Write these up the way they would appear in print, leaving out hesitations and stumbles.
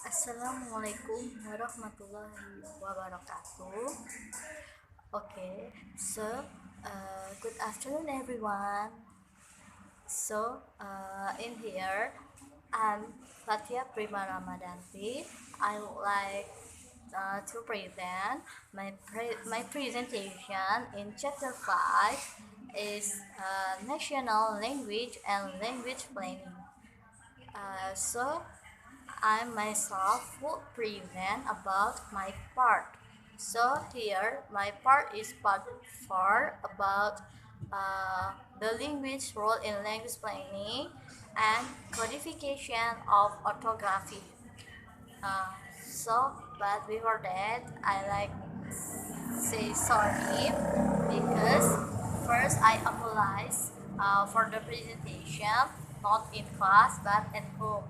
Assalamualaikum warahmatullahi wabarakatuh. Okay, good afternoon, everyone. In here, I'm Fathiah Prima Ramadhanti. I would like to present my presentation in Chapter 5 is National Language and Language Planning. So I myself will present about my part. So here my part is part 4 about the language role in language planning and codification of orthography. Uh, but before that, I like say sorry because first I apologize for the presentation, not in class but at home.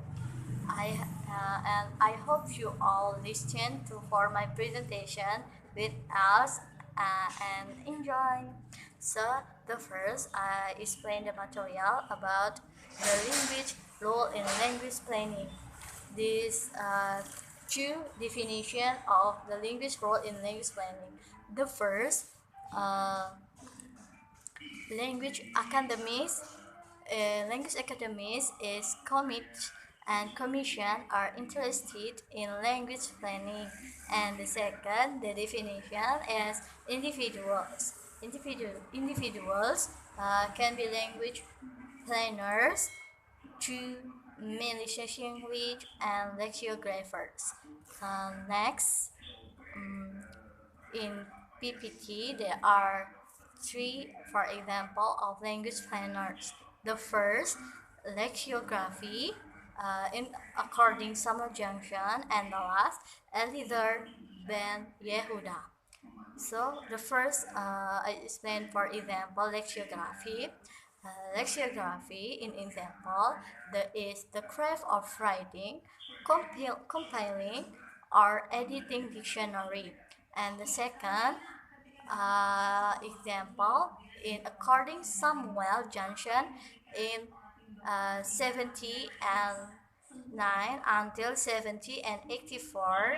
I hope you all listen to for my presentation with us and enjoy. So the first I explain the material about the language role in language planning. These two definition of the language role in language planning. The first, uh, language academies. Language academies is commit and commission are interested in language planning. And the second, the definition is individuals. Individuals can be language planners, to malicious language and lexicographers. Next, in PPT, there are three, for example, of language planners. The first, lexicography, in according Summer Junction, and the last, Elither Ben Yehuda. So the first, I explain for example lexicography. Lexicography, in example, is the craft of writing, compiling, or editing dictionary. And the second example, in according Samuel Johnson, in 70 and 9 until 70 and 84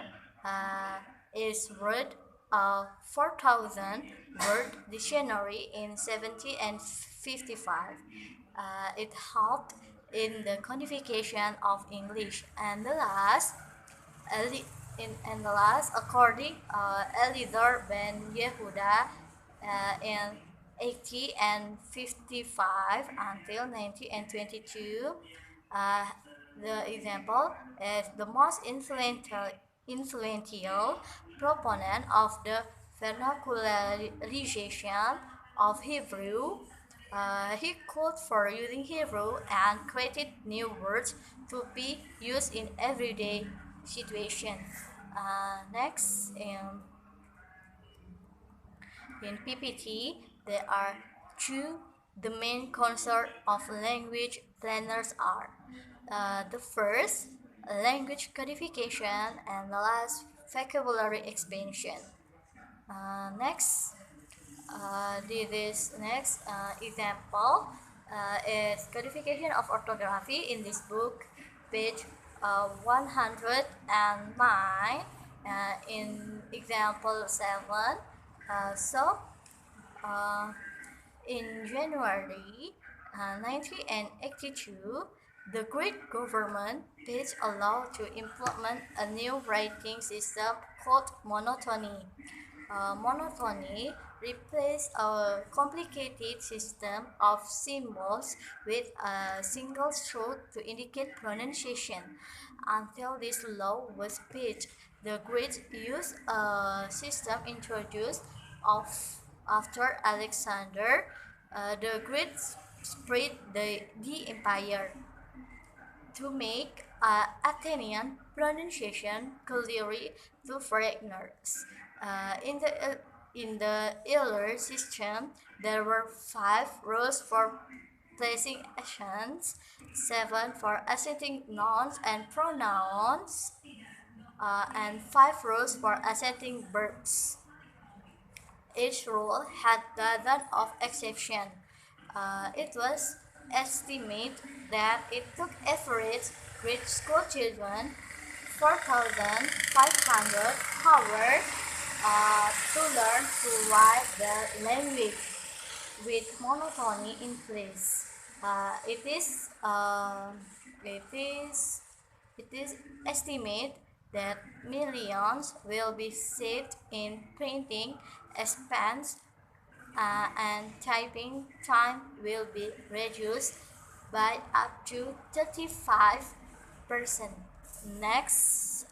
is word of 4,000 word dictionary in 70 and 55. It helped in the codification of English. And the last, according Eliezer ben Yehuda, in 80 and 55 until 90 and 22, uh, the example is the most influential proponent of the vernacularization of Hebrew. He called for using Hebrew and created new words to be used in everyday situations. Next, in PPT, there are two. The main concern of language planners are the first, language codification, and the last, vocabulary expansion. Next, this next example is codification of orthography in this book, page 109, in example 7. So, uh, in January 1982, the Greek government is allowed to implement a new writing system called monotony. Monotony replaced a complicated system of symbols with a single stroke to indicate pronunciation. Until this law was passed, the Greeks used a system introduced of, after Alexander the Great spread the empire to make Athenian pronunciation clearly to foreigners. In the earlier system, there were 5 rules for placing accents, 7 for accenting nouns and pronouns, and 5 rules for accenting verbs. Each rule had dozens of exceptions. It was estimated that it took average grade school children 4,500 hours to learn to write the language with monotony in place. It is estimated that millions will be saved in printing expense, and typing time will be reduced by up to 35%. Next,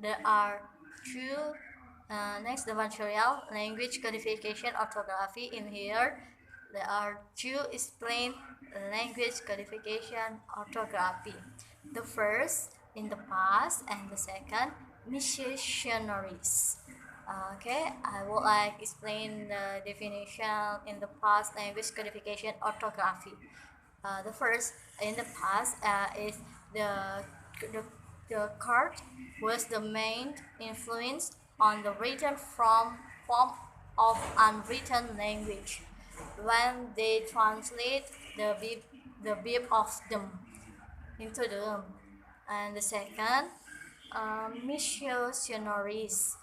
there are two. Next, the material language codification orthography. In here, there are two explain language codification orthography. The first in the past and the second missionaries. Okay, I will explain the definition in the past language codification orthography. The first in the past is the the card was the main influence on the written form of unwritten language when they translate the bib of them into them. And the second, missionaries.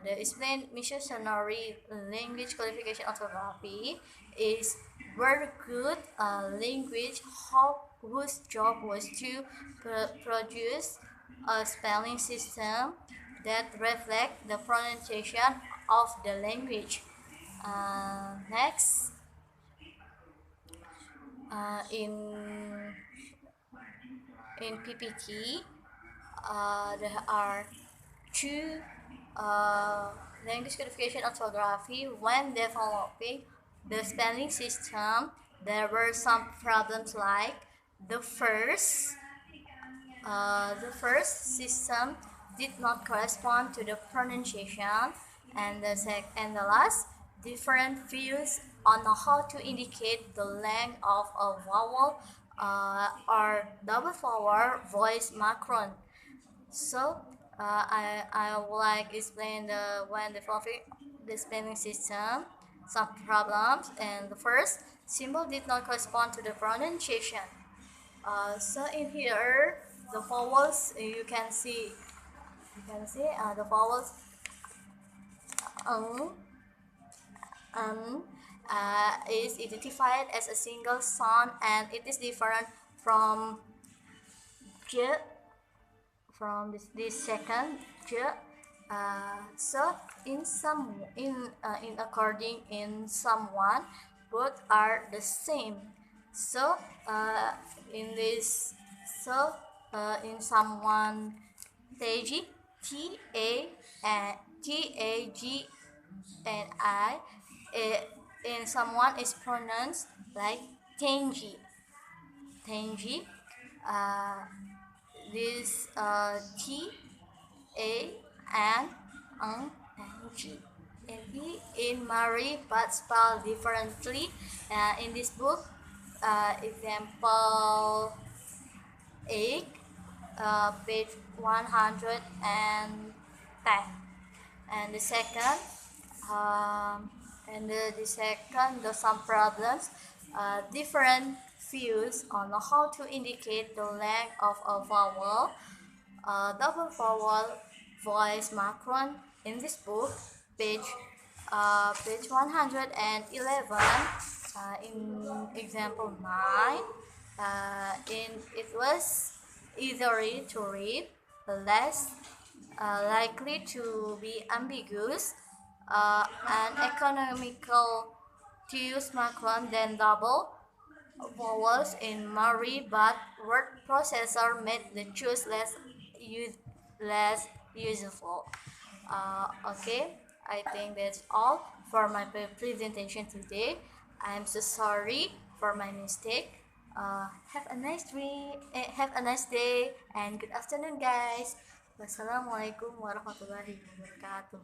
The explained missionary language qualification orthography is very good language whose job was to produce a spelling system that reflect the pronunciation of the language. Next, in PPT, there are two language codification orthography. When developing the spelling system, there were some problems like the first system did not correspond to the pronunciation, and the last, different views on how to indicate the length of a vowel or double vowel voice macron. So I would explain when developing the spelling system, some problems. And the first, symbol did not correspond to the pronunciation. So in here, the vowels you can see the vowels um, is identified as a single sound, and it is different from j, from this second j. So in according in someone, both are the same. So in this so in someone, Teji, T-A-G-N-I, in someone is pronounced like Tenji. This T, A, and G. And E in Mari but spelled differently. In this book, example 8, page 110. And the second, there's some problems, different views on how to indicate the length of a vowel, double vowel voice macron. In this book, page 111, in example 9, it was easier to read, less likely to be ambiguous, and economical to use macron than double vowels in Mari, but word processor made the choice less useful. Okay, I think that's all for my presentation today. I'm so sorry for my mistake. Have a nice day, and good afternoon, guys. Wassalamualaikum warahmatullahi wabarakatuh.